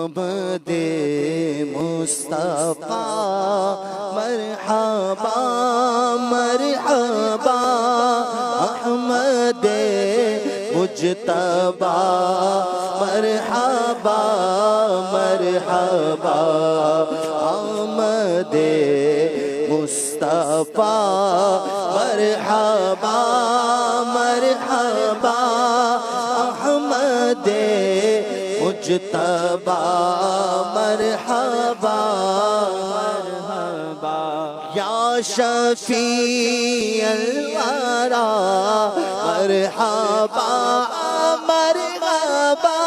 آمد مصطفیٰ مرحبا مرحبا احمد مجتبی مرحبا مرحبا آمد مصطفیٰ مرحبا مرحبا احمد مجتبی مرحبا مرحبا یا شفیع الورا مرحبا مرحبا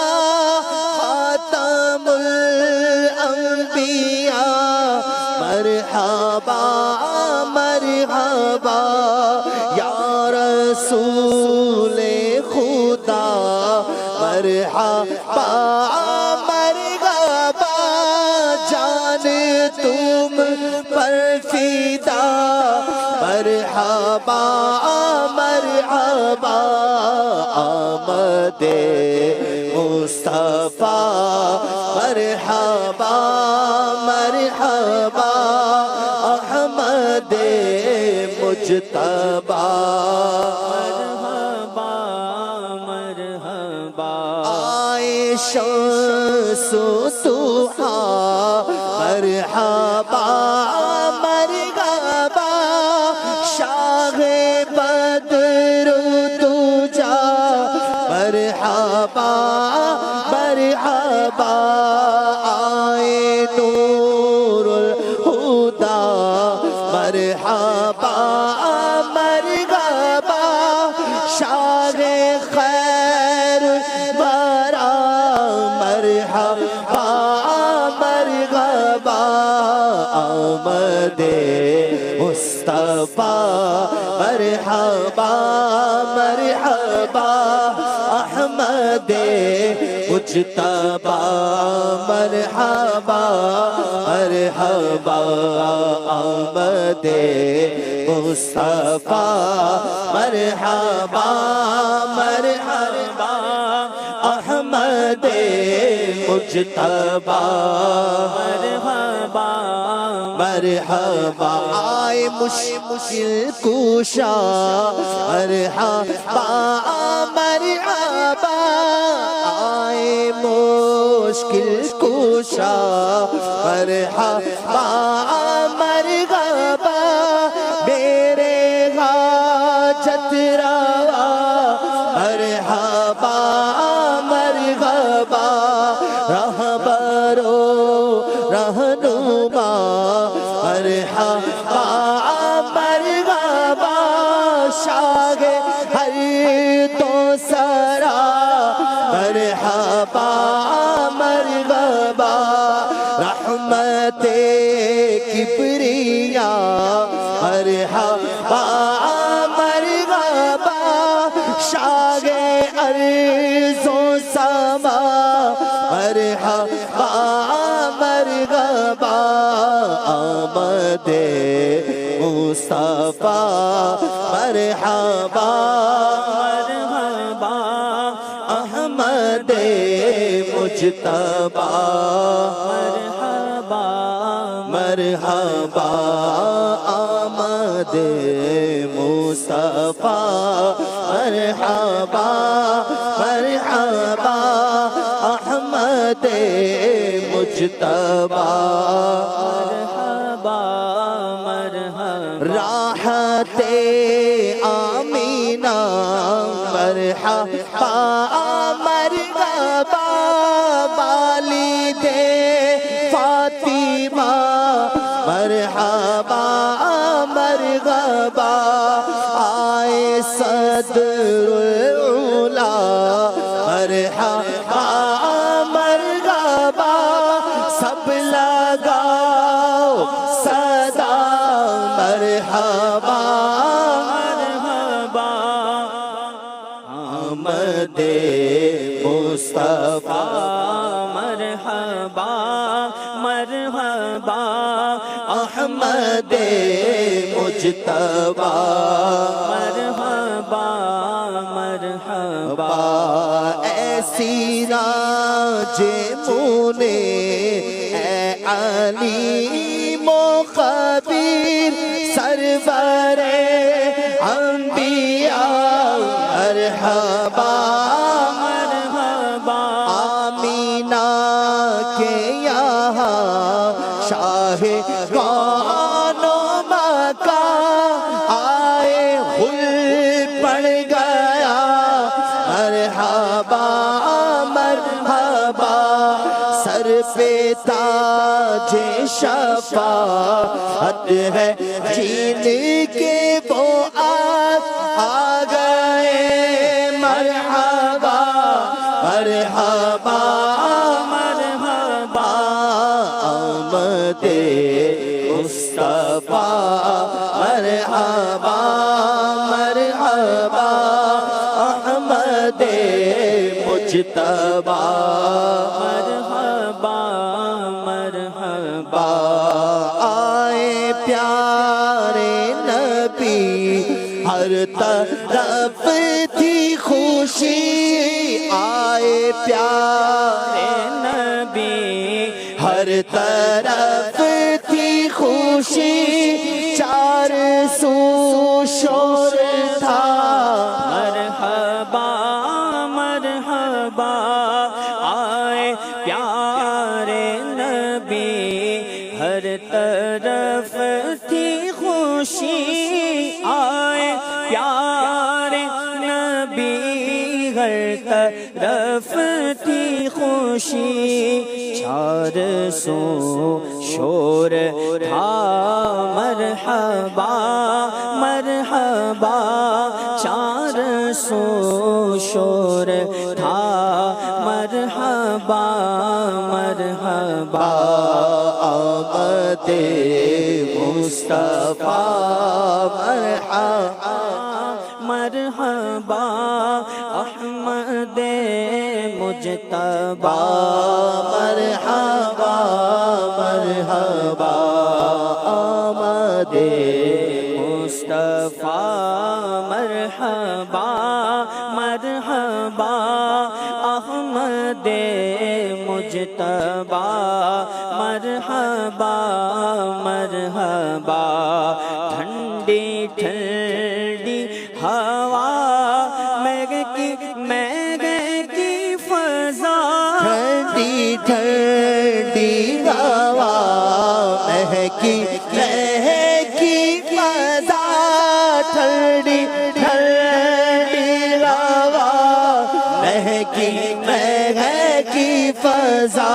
خاتم الانبیاء مرحبا مرحبا یا رسول خدا مرحبا مرحبا جان تم پر فدا مرحبا مرحبا آمد مصطفیٰ مرحبا مرحبا احمد مجتبی مرحبا مرحبا آئے شمس ضحا مرحبا مرحبا شاہ بدر دجا مرحبا مرحبا آئے نور الہدی مرحبا مرحبا شاہ خیر الورا مرحبا مرحبا آمد مصطفیٰ مرحبا مرحبا احمد مجتبی مرحبا مرحبا آمد مصطفیٰ مرحبا مرحبا احمد مجتبی مرحبا مرحبا آئے مشکل کشا مرحبا مرحبا آئے مشکل کشا مرحبا مرحبا میرے حاجت روا مرحبا مرحبا رہبرو رہنما مرحبا مرحبا شاہ ہر دو سرا مرحبا مرحبا رحمت کبریا مرحبا مرحبا شاہ ارض و سما مرحبا مرحبا آمد مصطفیٰ مرحبا مرحبا احمد مجتبی مرحبا مرحبا آمد مصطفیٰ مرحبا مرحبا احمد مجتبی مرحبا مرحبا راحت آمینہ مرحبا مرحبا والد فاطمہ مرحبا مرحبا آئے صدر العلا مرحبا مرحبا سب لگاؤ صدا مرحبا مرحبا آمد مصطفیٰ مرحبا مرحبا احمد مجتبی مرحبا مرحبا ایسی راج مونے علیم و خبیر سرور انبیاء مرحبا مرحبا آمینہ کے یہاں شاہ کون و مکان آئے غل پڑ گیا مرحبا مرحبا سر پہ تاج شفاعت ہے جین کے وہ آ گئے مرحبا مرحبا مرحبا آمد مصطفیٰ مرحبا مرحبا احمد مجتبی مرحبا مرحبا آئے پیارے نبی ہر طرف تھی خوشی آئے پیارے نبی ہر طرف تھی خوشی چار سو شور تھا مرحبا مرحبا آئے پیارے نبی ہر طرف تھی خوشی آئے پیارے نبی ہر طرف تھی خوشی چار سو شور تھا مرحبا مرحبا چار سو شور تھا مرحبا مرحبا آمد مصطفیٰ مرحبا مرحبا احمد مجتبی مرحبا مرحبا آمد مصطفیٰ مرحبا مرحبا احمد مجتبی مرحبا مرحبا ٹھنڈی ٹھنڈی ہوا میگے کی فضا ٹھنڈی ٹھنڈی ہوا مہکی مہکی فضا ٹھنڈی ٹھنڈی ہوا مہکی مہکی فضا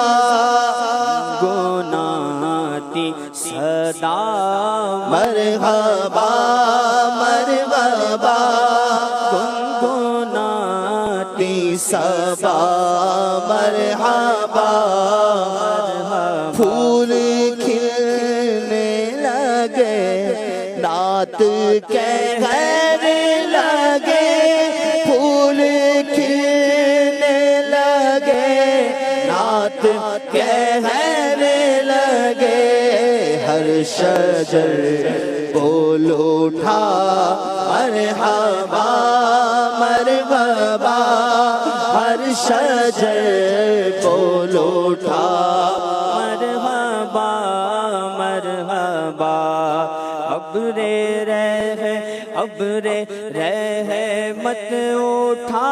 گناتی صدا مرحبا مرحبا گنگناتی صبا مرحبا پھول کھلنے لگے نعت کہنے لگے پھول کھلنے لگے نعت کہنے لگے ہر شجر بول اٹھا مرحبا مرحبا ہر شجر بول اٹھا مرحبا مرحبا ابر رحمت اٹھا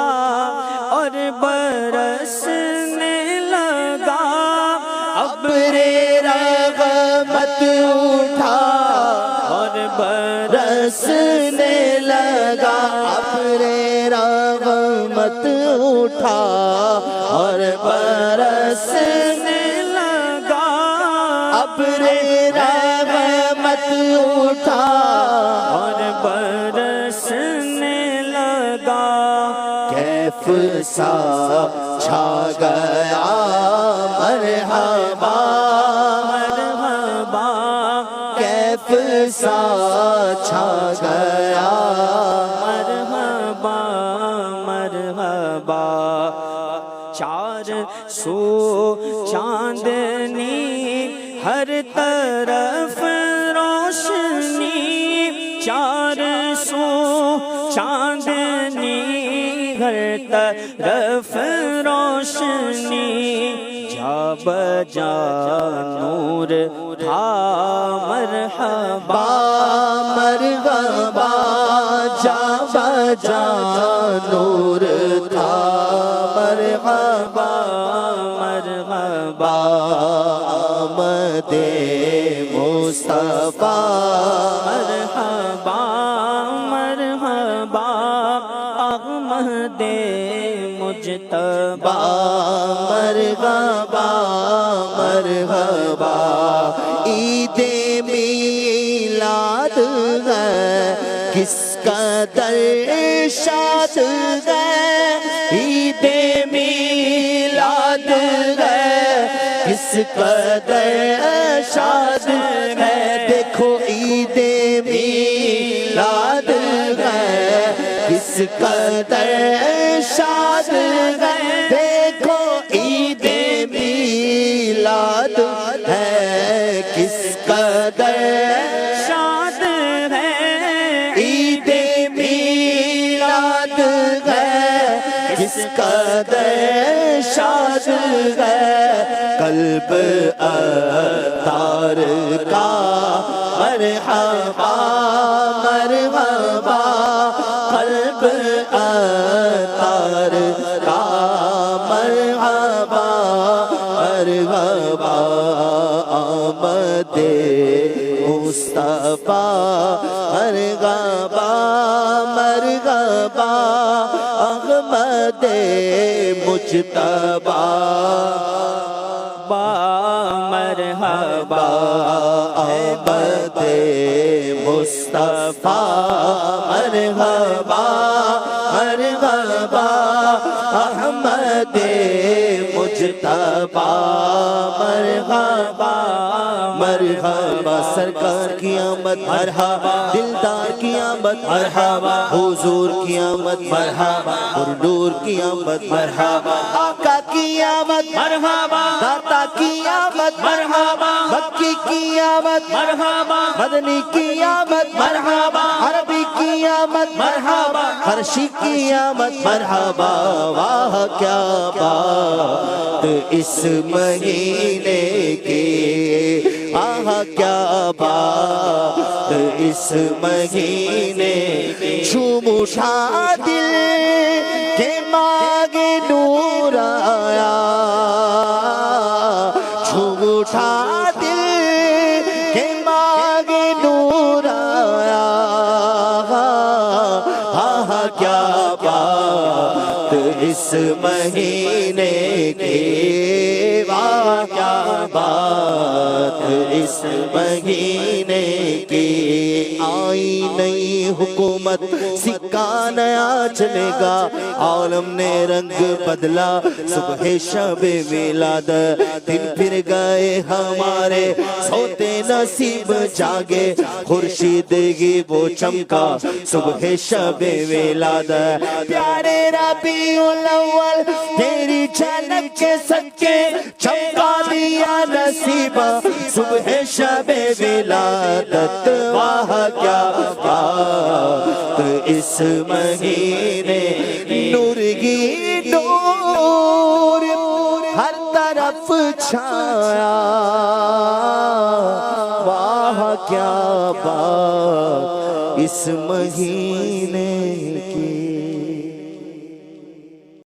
اور برسنے لگا ابر رحمت اٹھا اور برسنے لگا ابر رحمت اٹھا اور برسنے لگا ابر رحمت اٹھا اور برسنے لگا کیف سا چھا گیا مرحبا مرحبا کیف سا چھا گیا مرحبا مرحبا چار سو چاندنی ہر طرف روشنی چار سو چاندنی ہر طرف روشنی جا بجا نور تھا مرحبا مرحبا جا بجا نور تھا مرحبا مرحبا آمد مصطفیٰ مرحبا مرحبا احمد مجتبی مرحبا مرحبا عید میلاد ہے کس قدر شاد ہے عید میلاد ہے کس قدر شاد ہے دیکھو عید میلاد ہے کس قدر شاد ہے دیکھو عید میلاد ہے کس قدر شاد ہے عید میلاد ہے کس قدر شاد ہے قلب عطار کا مرحبا مرحبا قلب عطار کا مرحبا مرحبا آمد مصطفیٰ مرحبا مرحبا احمد مجتبی مرحبا آمد مصطفیٰ مرحبا مرحبا احمد مجتبی مرحبا مرحبا سرکار کی آمد مرحبا دلدار کی آمد مرحبا حضور کی آمد مرحبا نور کی آمد مرحبا آقا کی آمد مرحبا داتا کی آمد مرحبا مکی کی آمد مرحبا مدنی کی آمد مرحبا عربی کی آمد مرحبا فرشی کی آمد مرحبا واہ کیا بات اس مہینے کی آہ کیا بات اس مہینے جھوم اٹھا دل کے مانگے نور آیا جھوم اٹھا دل کے مانگے نور آیا آہ کیا بات اس مہینے کی واہ کیا بات اس مہینے کی آئی نئی حکومت سکہ نیا چلے گا عالم نے رنگ بدلا صبح شب ولادت دن پھر گئے ہمارے سوتے نصیب جاگے خورشیدگی وہ چمکا صبح شب ولادت پیارے ربیع الاول تیری جھلک کے صدقے چمکا دیا نصیب صبح شب ولادت واہ کیا بات اس مہینے نور کی نور ہر طرف چھایا واہ کیا بات اس مہینے